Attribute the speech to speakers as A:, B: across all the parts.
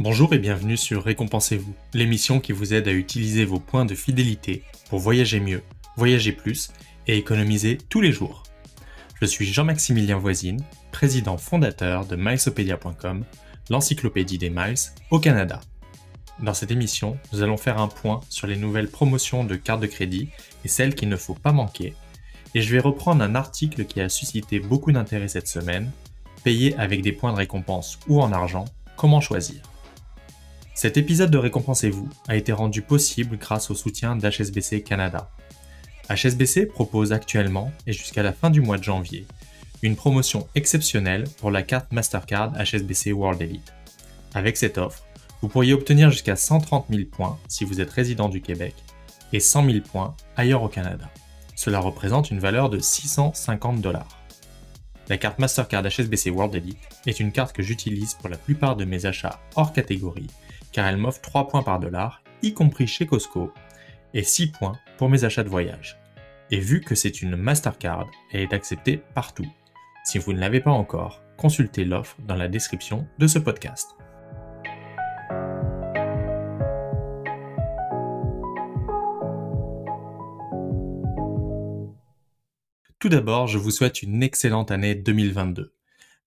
A: Bonjour et bienvenue sur Récompensez-vous, l'émission qui vous aide à utiliser vos points de fidélité pour voyager mieux, voyager plus et économiser tous les jours. Je suis Jean-Maximilien Voisine, président fondateur de milesopedia.com, l'encyclopédie des miles au Canada. Dans cette émission, nous allons faire un point sur les nouvelles promotions de cartes de crédit et celles qu'il ne faut pas manquer, et je vais reprendre un article qui a suscité beaucoup d'intérêt cette semaine, payer avec des points de récompense ou en argent, comment choisir. Cet épisode de Récompensez-vous a été rendu possible grâce au soutien d'HSBC Canada. HSBC propose actuellement, et jusqu'à la fin du mois de janvier, une promotion exceptionnelle pour la carte Mastercard HSBC World Elite. Avec cette offre, vous pourriez obtenir jusqu'à 130 000 points si vous êtes résident du Québec et 100 000 points ailleurs au Canada. Cela représente une valeur de 650 $. La carte Mastercard HSBC World Elite est une carte que j'utilise pour la plupart de mes achats hors catégorie, car elle m'offre 3 points par dollar, y compris chez Costco, et 6 points pour mes achats de voyage. Et vu que c'est une Mastercard, elle est acceptée partout. Si vous ne l'avez pas encore, consultez l'offre dans la description de ce podcast. Tout d'abord, je vous souhaite une excellente année 2022.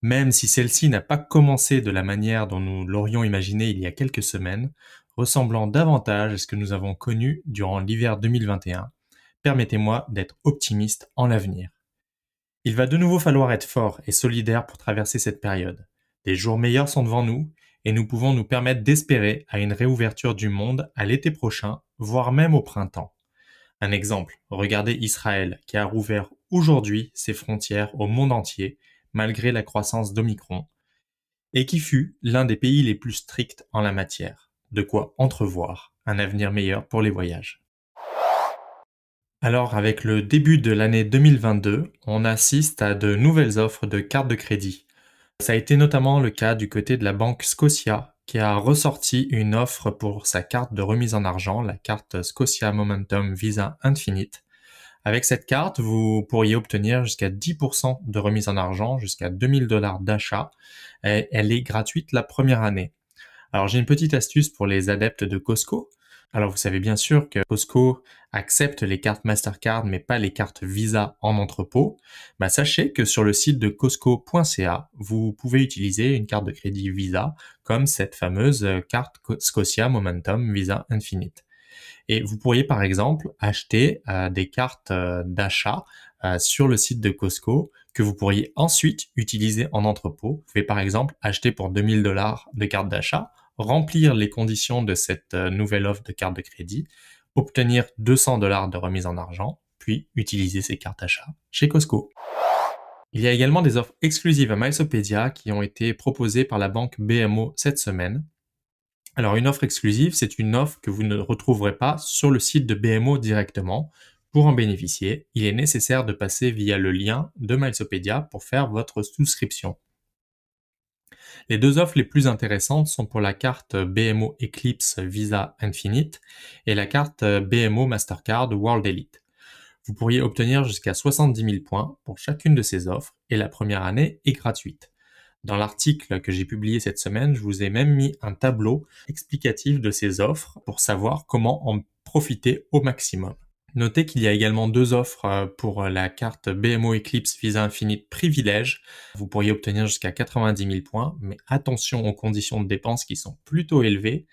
A: Même si celle-ci n'a pas commencé de la manière dont nous l'aurions imaginé il y a quelques semaines, ressemblant davantage à ce que nous avons connu durant l'hiver 2021, permettez-moi d'être optimiste en l'avenir. Il va de nouveau falloir être fort et solidaire pour traverser cette période. Des jours meilleurs sont devant nous et nous pouvons nous permettre d'espérer à une réouverture du monde à l'été prochain, voire même au printemps. Un exemple, regardez Israël qui a rouvert aujourd'hui ses frontières au monde entier malgré la croissance d'Omicron, et qui fut l'un des pays les plus stricts en la matière, de quoi entrevoir un avenir meilleur pour les voyages. Alors, avec le début de l'année 2022, on assiste à de nouvelles offres de cartes de crédit. Ça a été notamment le cas du côté de la banque Scotia, qui a ressorti une offre pour sa carte de remise en argent, la carte Scotia Momentum Visa Infinite. Avec cette carte, vous pourriez obtenir jusqu'à 10% de remise en argent, jusqu'à 2000 $ d'achat. Et elle est gratuite la première année. Alors j'ai une petite astuce pour les adeptes de Costco. Alors vous savez bien sûr que Costco accepte les cartes Mastercard mais pas les cartes Visa en entrepôt. Sachez que sur le site de costco.ca, vous pouvez utiliser une carte de crédit Visa comme cette fameuse carte Scotia Momentum Visa Infinite. Et vous pourriez par exemple acheter des cartes d'achat sur le site de Costco que vous pourriez ensuite utiliser en entrepôt. Vous pouvez par exemple acheter pour 2000 $ de cartes d'achat, remplir les conditions de cette nouvelle offre de carte de crédit, obtenir 200 $ de remise en argent, puis utiliser ces cartes d'achat chez Costco. Il y a également des offres exclusives à Milesopedia qui ont été proposées par la banque BMO cette semaine. Alors une offre exclusive, c'est une offre que vous ne retrouverez pas sur le site de BMO directement. Pour en bénéficier, il est nécessaire de passer via le lien de Milesopedia pour faire votre souscription. Les deux offres les plus intéressantes sont pour la carte BMO Eclipse Visa Infinite et la carte BMO Mastercard World Elite. Vous pourriez obtenir jusqu'à 70 000 points pour chacune de ces offres et la première année est gratuite. Dans l'article que j'ai publié cette semaine, je vous ai même mis un tableau explicatif de ces offres pour savoir comment en profiter au maximum. Notez qu'il y a également deux offres pour la carte BMO Eclipse Visa Infinite Privilège. Vous pourriez obtenir jusqu'à 90 000 points, mais attention aux conditions de dépense qui sont plutôt élevées.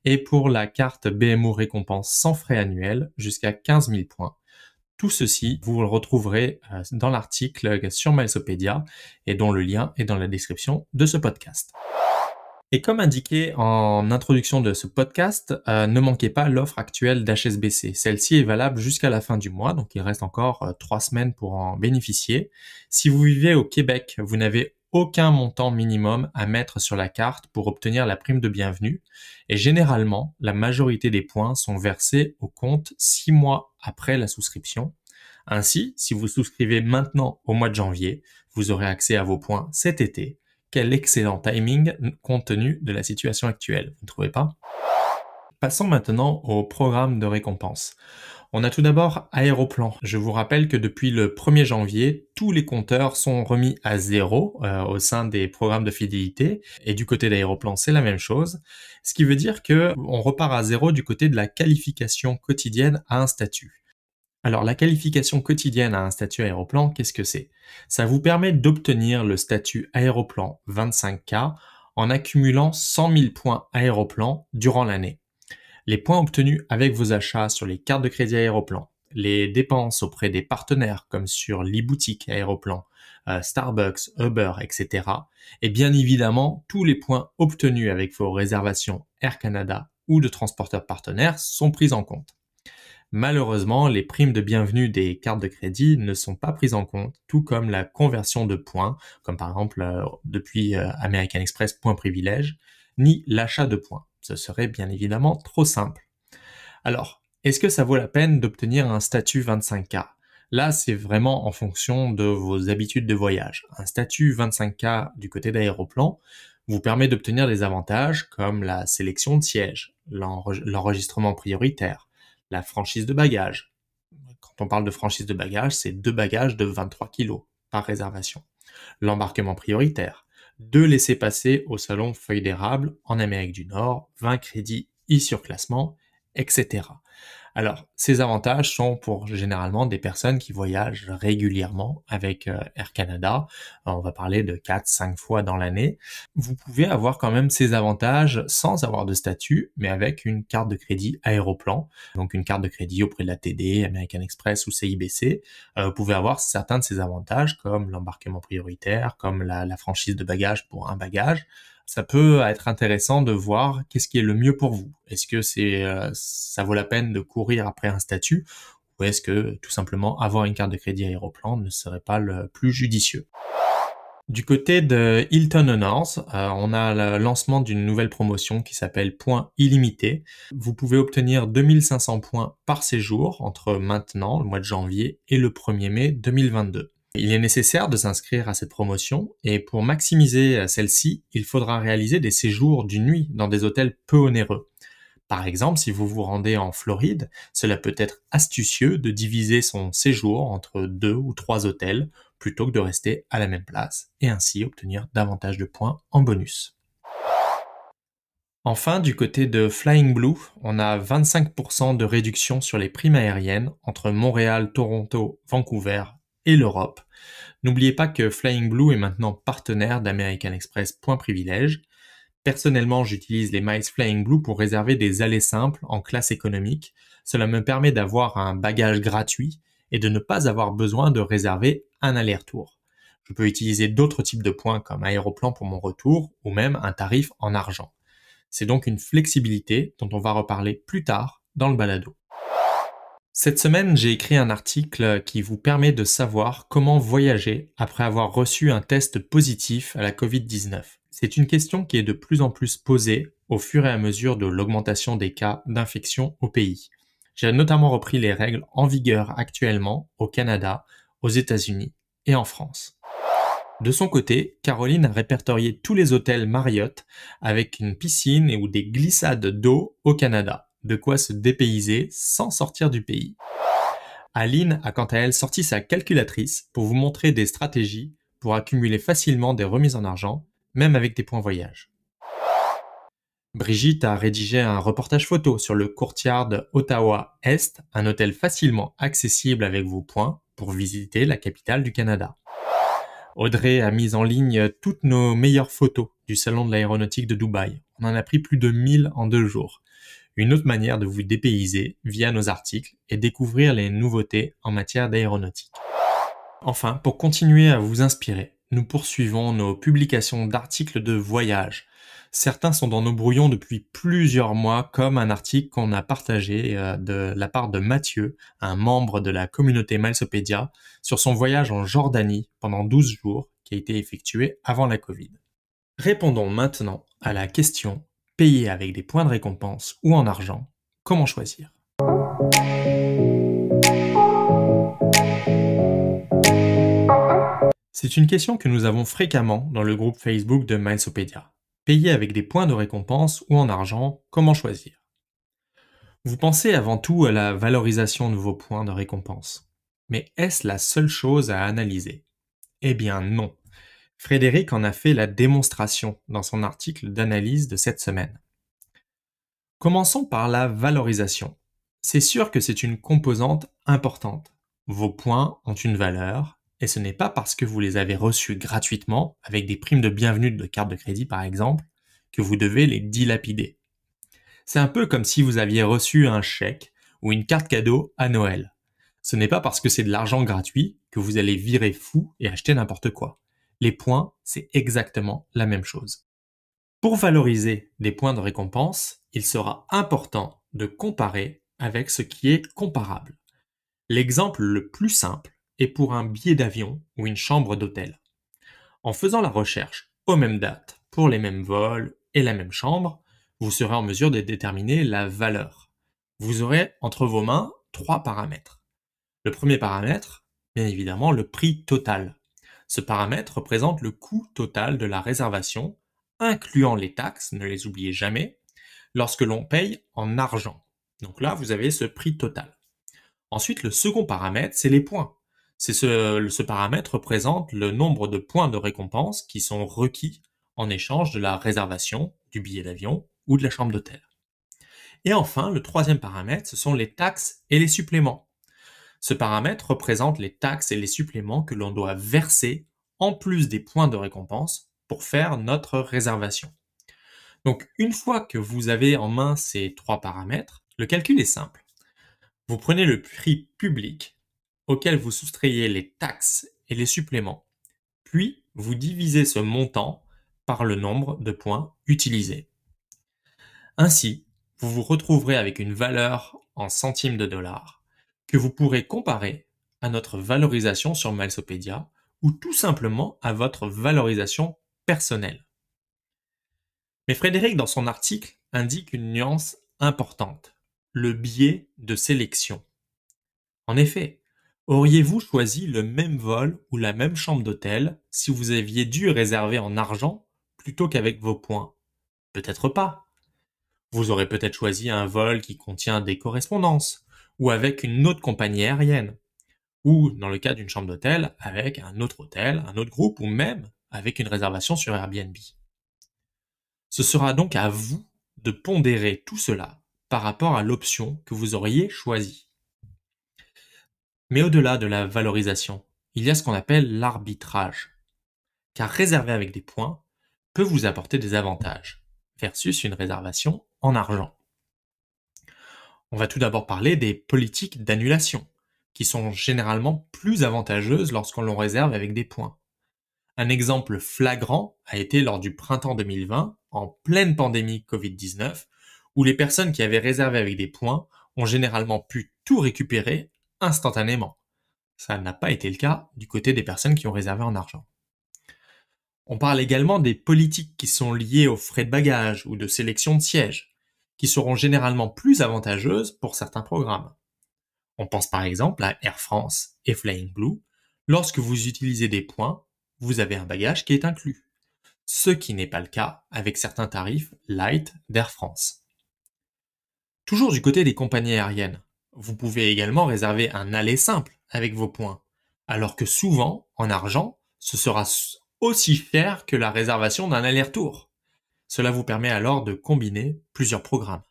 A: Et pour la carte BMO Récompense sans frais annuels, jusqu'à 15 000 points. Tout ceci, vous le retrouverez dans l'article sur Milesopedia et dont le lien est dans la description de ce podcast. Et comme indiqué en introduction de ce podcast, ne manquez pas l'offre actuelle d'HSBC. Celle-ci est valable jusqu'à la fin du mois, donc il reste encore 3 semaines pour en bénéficier. Si vous vivez au Québec, vous n'avez aucun montant minimum à mettre sur la carte pour obtenir la prime de bienvenue. Et généralement, la majorité des points sont versés au compte 6 mois après la souscription. Ainsi, si vous souscrivez maintenant au mois de janvier, vous aurez accès à vos points cet été. Quel excellent timing compte tenu de la situation actuelle, vous ne trouvez pas ? Passons maintenant au programme de récompense. On a tout d'abord Aéroplan. Je vous rappelle que depuis le 1er janvier, tous les compteurs sont remis à zéro au sein des programmes de fidélité. Et du côté d'Aéroplan, c'est la même chose. Ce qui veut dire que on repart à zéro du côté de la qualification quotidienne à un statut. Alors, la qualification quotidienne à un statut Aéroplan, qu'est-ce que c'est? Ça vous permet d'obtenir le statut Aéroplan 25K en accumulant 100 000 points Aéroplan durant l'année. Les points obtenus avec vos achats sur les cartes de crédit Aéroplan, les dépenses auprès des partenaires comme sur l'e-boutique Aéroplan, Starbucks, Uber, etc. Et bien évidemment, tous les points obtenus avec vos réservations Air Canada ou de transporteurs partenaires sont pris en compte. Malheureusement, les primes de bienvenue des cartes de crédit ne sont pas prises en compte, tout comme la conversion de points, comme par exemple depuis American Express Points Privilèges, ni l'achat de points. Ce serait bien évidemment trop simple. Alors, est-ce que ça vaut la peine d'obtenir un statut 25K? Là, c'est vraiment en fonction de vos habitudes de voyage. Un statut 25K du côté d'Aéroplan vous permet d'obtenir des avantages comme la sélection de sièges, l'enregistrement prioritaire, la franchise de bagages. Quand on parle de franchise de bagages, c'est 2 bagages de 23 kg par réservation. L'embarquement prioritaire, 2 laissez-passer au salon Feuilles d'érable en Amérique du Nord, 20 crédits e-surclassement, etc. Alors, ces avantages sont pour généralement des personnes qui voyagent régulièrement avec Air Canada. On va parler de 4-5 fois dans l'année. Vous pouvez avoir quand même ces avantages sans avoir de statut, mais avec une carte de crédit Aéroplan, donc une carte de crédit auprès de la TD, American Express ou CIBC. Vous pouvez avoir certains de ces avantages comme l'embarquement prioritaire, comme la franchise de bagages pour un bagage. Ça peut être intéressant de voir qu'est-ce qui est le mieux pour vous. Est-ce que ça vaut la peine de courir après un statut ou est-ce que tout simplement avoir une carte de crédit Aéroplan ne serait pas le plus judicieux? Du côté de Hilton Honors, on a le lancement d'une nouvelle promotion qui s'appelle Points illimités. Vous pouvez obtenir 2500 points par séjour entre maintenant, le mois de janvier, et le 1er mai 2022. Il est nécessaire de s'inscrire à cette promotion et pour maximiser celle-ci, il faudra réaliser des séjours d'une nuit dans des hôtels peu onéreux. Par exemple, si vous vous rendez en Floride, cela peut être astucieux de diviser son séjour entre 2 ou 3 hôtels plutôt que de rester à la même place et ainsi obtenir davantage de points en bonus. Enfin, du côté de Flying Blue, on a 25% de réduction sur les primes aériennes entre Montréal, Toronto, Vancouver et l'Europe. N'oubliez pas que Flying Blue est maintenant partenaire d'American Express Points Privilèges. Personnellement, j'utilise les Miles Flying Blue pour réserver des allées simples en classe économique. Cela me permet d'avoir un bagage gratuit et de ne pas avoir besoin de réserver un aller-retour. Je peux utiliser d'autres types de points comme Aéroplan pour mon retour ou même un tarif en argent. C'est donc une flexibilité dont on va reparler plus tard dans le balado. Cette semaine, j'ai écrit un article qui vous permet de savoir comment voyager après avoir reçu un test positif à la Covid-19. C'est une question qui est de plus en plus posée au fur et à mesure de l'augmentation des cas d'infection au pays. J'ai notamment repris les règles en vigueur actuellement au Canada, aux États-Unis et en France. De son côté, Caroline a répertorié tous les hôtels Marriott avec une piscine ou des glissades d'eau au Canada. De quoi se dépayser sans sortir du pays. Aline a quant à elle sorti sa calculatrice pour vous montrer des stratégies pour accumuler facilement des remises en argent, même avec des points voyage. Brigitte a rédigé un reportage photo sur le Courtyard Ottawa Est, un hôtel facilement accessible avec vos points pour visiter la capitale du Canada. Audrey a mis en ligne toutes nos meilleures photos du salon de l'aéronautique de Dubaï. On en a pris plus de 1000 en 2 jours. Une autre manière de vous dépayser via nos articles et découvrir les nouveautés en matière d'aéronautique. Enfin, pour continuer à vous inspirer, nous poursuivons nos publications d'articles de voyage. Certains sont dans nos brouillons depuis plusieurs mois, comme un article qu'on a partagé de la part de Mathieu, un membre de la communauté Milesopedia, sur son voyage en Jordanie pendant 12 jours qui a été effectué avant la Covid. Répondons maintenant à la question: payer avec des points de récompense ou en argent, comment choisir? C'est une question que nous avons fréquemment dans le groupe Facebook de Milesopedia. Payer avec des points de récompense ou en argent, comment choisir? Vous pensez avant tout à la valorisation de vos points de récompense. Mais est-ce la seule chose à analyser? Eh bien non. Frédéric en a fait la démonstration dans son article d'analyse de cette semaine. Commençons par la valorisation. C'est sûr que c'est une composante importante. Vos points ont une valeur, et ce n'est pas parce que vous les avez reçus gratuitement, avec des primes de bienvenue de carte de crédit par exemple, que vous devez les dilapider. C'est un peu comme si vous aviez reçu un chèque ou une carte cadeau à Noël. Ce n'est pas parce que c'est de l'argent gratuit que vous allez virer fou et acheter n'importe quoi. Les points, c'est exactement la même chose. Pour valoriser des points de récompense, il sera important de comparer avec ce qui est comparable. L'exemple le plus simple est pour un billet d'avion ou une chambre d'hôtel. En faisant la recherche aux mêmes dates, pour les mêmes vols et la même chambre, vous serez en mesure de déterminer la valeur. Vous aurez entre vos mains 3 paramètres. Le premier paramètre, bien évidemment, le prix total. Ce paramètre représente le coût total de la réservation, incluant les taxes, ne les oubliez jamais, lorsque l'on paye en argent. Donc là, vous avez ce prix total. Ensuite, le second paramètre, c'est les points. Ce paramètre représente le nombre de points de récompense qui sont requis en échange de la réservation, du billet d'avion ou de la chambre d'hôtel. Et enfin, le troisième paramètre, ce sont les taxes et les suppléments. Ce paramètre représente les taxes et les suppléments que l'on doit verser en plus des points de récompense pour faire notre réservation. Donc, une fois que vous avez en main ces 3 paramètres, le calcul est simple. Vous prenez le prix public auquel vous soustrayez les taxes et les suppléments, puis vous divisez ce montant par le nombre de points utilisés. Ainsi, vous vous retrouverez avec une valeur en centimes de dollars que vous pourrez comparer à notre valorisation sur Milesopedia ou tout simplement à votre valorisation personnelle. Mais Frédéric, dans son article, indique une nuance importante, le biais de sélection. En effet, auriez-vous choisi le même vol ou la même chambre d'hôtel si vous aviez dû réserver en argent plutôt qu'avec vos points? Peut-être pas. Vous aurez peut-être choisi un vol qui contient des correspondances, ou avec une autre compagnie aérienne, ou dans le cas d'une chambre d'hôtel, avec un autre hôtel, un autre groupe, ou même avec une réservation sur Airbnb. Ce sera donc à vous de pondérer tout cela par rapport à l'option que vous auriez choisie. Mais au-delà de la valorisation, il y a ce qu'on appelle l'arbitrage, car réserver avec des points peut vous apporter des avantages, versus une réservation en argent. On va tout d'abord parler des politiques d'annulation, qui sont généralement plus avantageuses lorsqu'on l'on réserve avec des points. Un exemple flagrant a été lors du printemps 2020, en pleine pandémie Covid-19, où les personnes qui avaient réservé avec des points ont généralement pu tout récupérer instantanément. Ça n'a pas été le cas du côté des personnes qui ont réservé en argent. On parle également des politiques qui sont liées aux frais de bagages ou de sélection de sièges, qui seront généralement plus avantageuses pour certains programmes. On pense par exemple à Air France et Flying Blue. Lorsque vous utilisez des points, vous avez un bagage qui est inclus, ce qui n'est pas le cas avec certains tarifs light d'Air France. Toujours du côté des compagnies aériennes, vous pouvez également réserver un aller simple avec vos points, alors que souvent, en argent, ce sera aussi cher que la réservation d'un aller-retour. Cela vous permet alors de combiner plusieurs programmes.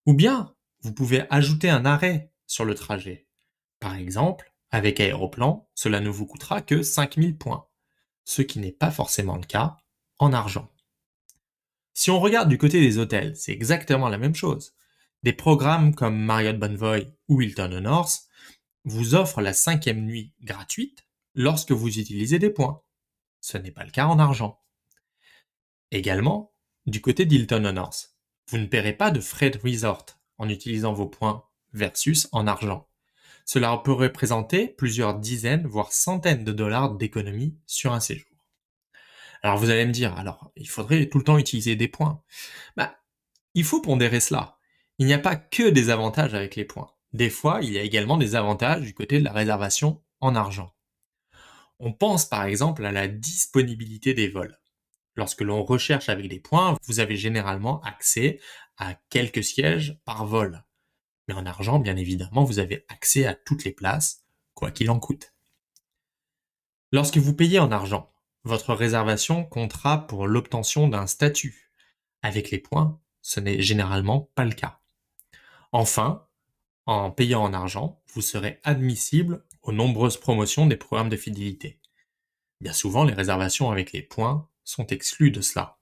A: Ou bien, vous pouvez ajouter un arrêt sur le trajet. Par exemple, avec Aéroplan, cela ne vous coûtera que 5000 points, ce qui n'est pas forcément le cas en argent. Si on regarde du côté des hôtels, c'est exactement la même chose. Des programmes comme Marriott Bonvoy ou Hilton Honors vous offrent la 5e nuit gratuite lorsque vous utilisez des points. Ce n'est pas le cas en argent. Également, du côté d'Hilton Honors, vous ne paierez pas de frais de resort en utilisant vos points versus en argent. Cela peut représenter plusieurs dizaines, voire centaines de dollars d'économie sur un séjour. Alors vous allez me dire, alors il faudrait tout le temps utiliser des points. Il faut pondérer cela. Il n'y a pas que des avantages avec les points. Des fois, il y a également des avantages du côté de la réservation en argent. On pense par exemple à la disponibilité des vols. Lorsque l'on recherche avec des points, vous avez généralement accès à quelques sièges par vol. Mais en argent, bien évidemment, vous avez accès à toutes les places, quoi qu'il en coûte. Lorsque vous payez en argent, votre réservation comptera pour l'obtention d'un statut. Avec les points, ce n'est généralement pas le cas. Enfin, en payant en argent, vous serez admissible aux nombreuses promotions des programmes de fidélité. Bien souvent, les réservations avec les points sont exclues de cela.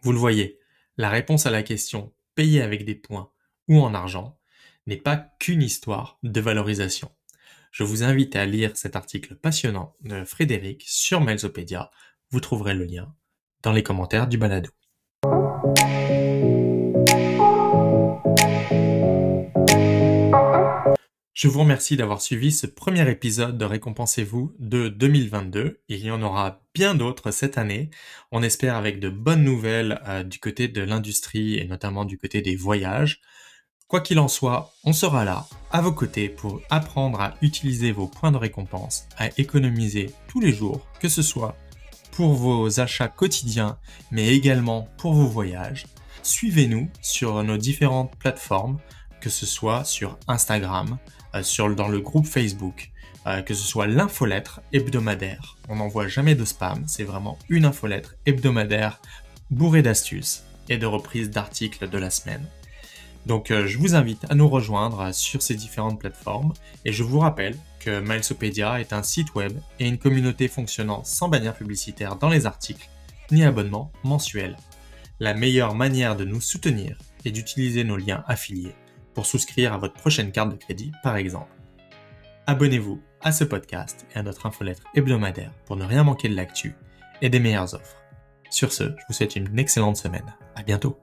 A: Vous le voyez, la réponse à la question payer avec des points ou en argent n'est pas qu'une histoire de valorisation. Je vous invite à lire cet article passionnant de Frédéric sur Milesopedia. Vous trouverez le lien dans les commentaires du balado. Je vous remercie d'avoir suivi ce premier épisode de Récompensez-vous de 2022. Il y en aura bien d'autres cette année. On espère avec de bonnes nouvelles du côté de l'industrie et notamment du côté des voyages. Quoi qu'il en soit, on sera là, à vos côtés, pour apprendre à utiliser vos points de récompense, à économiser tous les jours, que ce soit pour vos achats quotidiens, mais également pour vos voyages. Suivez-nous sur nos différentes plateformes, que ce soit sur Instagram, dans le groupe Facebook, que ce soit l'infolettre hebdomadaire. On n'envoie jamais de spam, c'est vraiment une infolettre hebdomadaire bourrée d'astuces et de reprises d'articles de la semaine. Donc je vous invite à nous rejoindre sur ces différentes plateformes et je vous rappelle que Milesopedia est un site web et une communauté fonctionnant sans bannière publicitaire dans les articles ni abonnement mensuel. La meilleure manière de nous soutenir est d'utiliser nos liens affiliés pour souscrire à votre prochaine carte de crédit par exemple. Abonnez-vous à ce podcast et à notre infolettre hebdomadaire pour ne rien manquer de l'actu et des meilleures offres. Sur ce, je vous souhaite une excellente semaine. À bientôt.